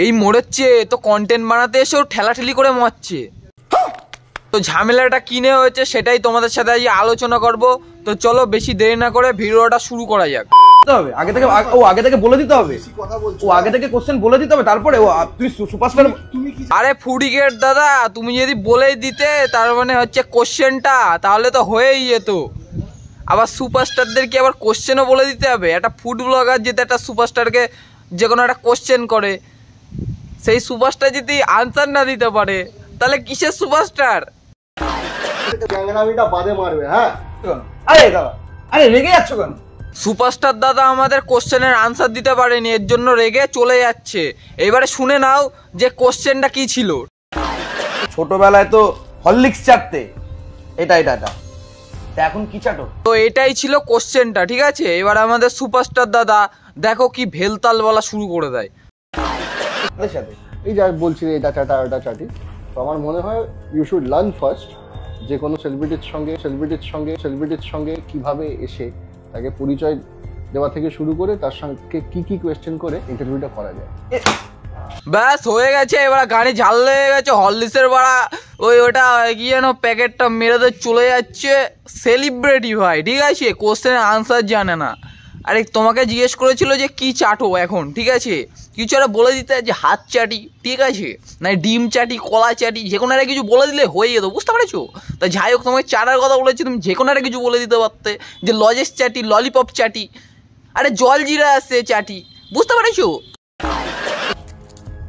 এই মরেছে তো কন্টেন্ট বানাতে এসেও ঠেলাঠেলি করে মরছে। তো ঝামেলাটা কিনে হয়েছে সেটাই তোমাদের সাথে আজ আলোচনা করব। তো চলো বেশি দেরি না করে ভিডিওটা শুরু করা যাক। আগে থেকে বলে দিতে হবে, আগে থেকে কোশ্চেন বলে দিতে হবে, তারপরে তুই সুপারস্টার। আরে ফুডিগেট দাদা, তুমি যদি বলেই দিতে তার মানে হচ্ছে কোশ্চেনটা, তাহলে তো হয়েই যেত। আবার সুপারস্টারদেরকে আবার কোশ্চেনও বলে দিতে হবে? একটা ফুড ব্লগার যদি একটা সুপারস্টারকে যে কোনো একটা কোশ্চেন করে, সেই সুপারস্টার যদি আনসার না দিতে পারে তাহলে কিসের সুপারস্টার? আরে রেগে যাচ্ছ কেন? সুপারস্টার দাদা আমাদের কোশ্চেনের আনসার দিতে পারেনি, এর জন্য রেগে চলে যাচ্ছে। এবারে শুনে নাও যে কোশ্চেনটা কি ছিল। ছোটবেলায় তো হরলিক্স চাটতে, এটা এখন কি চাটো? তো এটাই ছিল কোশ্চেনটা, ঠিক আছে? এবার আমাদের সুপারস্টার দাদা দেখো কি ভেলতাল বলা শুরু করে দেয়। এই যা বলছি এটা চাটা ওটা চাটি, তো আমার মনে হয় ইউ শুড লার্ন ফার্স্ট যে কোনো সেলিব্রিটির সঙ্গে কিভাবে এসে তাকে পরিচয় দেওয়া থেকে শুরু করে তার সঙ্গে কি কোয়েশ্চেন করে ইন্টারভিউটা করা যায়। ব্যাস হয়ে গেছে। এবার গাড়ি ঝাল লেগে গেছে, হরলিক্সের বাড়া ওটা কি যেন প্যাকেটটা মেরে দিয়ে চলে যাচ্ছে। সেলিব্রিটি ভাই, ঠিক আছে, কোশ্চেনের আনসার জানে না। আরে তোমাকে জিজ্ঞেস করেছিল যে কি চাটো এখন, ঠিক আছে, কিছু একটা বলে দিতে যে হাত চাটি, ঠিক আছে, না ডিম চাটি, কলা চাটি, যে কোনো একটা কিছু বলে দিলে হয়ে যেত, বুঝতে পারছো? তা যাই হোক, তোমাকে চাটার কথা বলেছি, তুমি যে কোনো একটা কিছু বলে দিতে পারতে, যে লজেস চাটি, ললিপপ চাটি, আরে জল জিরা আছে চাটি, বুঝতে পারছো?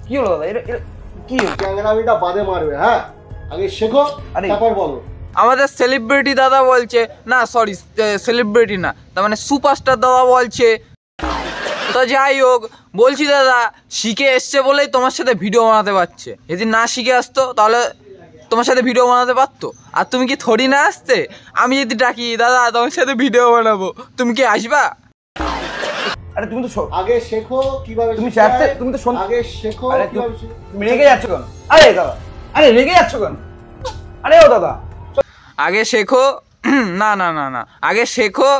কি হলো দাদা? কি ক্যাংরামিটা বাদে মারবে, হ্যাঁ আগে শেখো তারপর বলো। আমাদের সেলিব্রিটি দাদা বলছে, না সরি সেলিব্রিটি না, তার মানে সুপারস্টার দাদা বলছে। তো যাই হোক, বলছি দাদা শিখে এসছে বলেই তোমার সাথে ভিডিও বানাতে পারছে। যদি না শিখে আসতো তাহলে তোমার সাথে ভিডিও বানাতে পারতো? আর তুমি কি থরি না আসতে? আমি যদি ডাকি দাদা তোমার সাথে ভিডিও বানাবো, তুমি কি আসবা? আরে তুমি তো আগে শেখো কিভাবে তুমি চাটতে, তুমি তো আগে শেখো কিভাবে। তুমি রেগে যাচ্ছ কেন? আরে দাদা, আরে রেগে যাচ্ছ কেন? আরে ও দাদা, আগে শেখো। না না না না, আগে শেখো।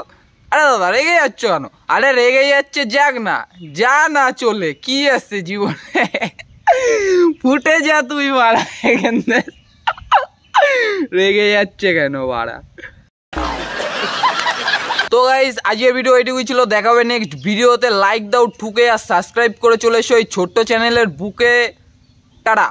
আরে দাদা রেগে যাচ্ছ কেন? আরে রেগে যাচ্ছে, যাক না, যা না চলে কি আসছে জীবনে, ফুটে যা তুই বাড়া এখান থেকে। রেগে যাচ্ছে কেন বাড়া? তো গাইস আজকের ভিডিও এইটুকুই ছিল। দেখা হবে নেক্সট ভিডিওতে। লাইক দাও ঠুকে, আর সাবস্ক্রাইব করে চলে এসো এই ছোট্ট চ্যানেলের বুকে। টাটা।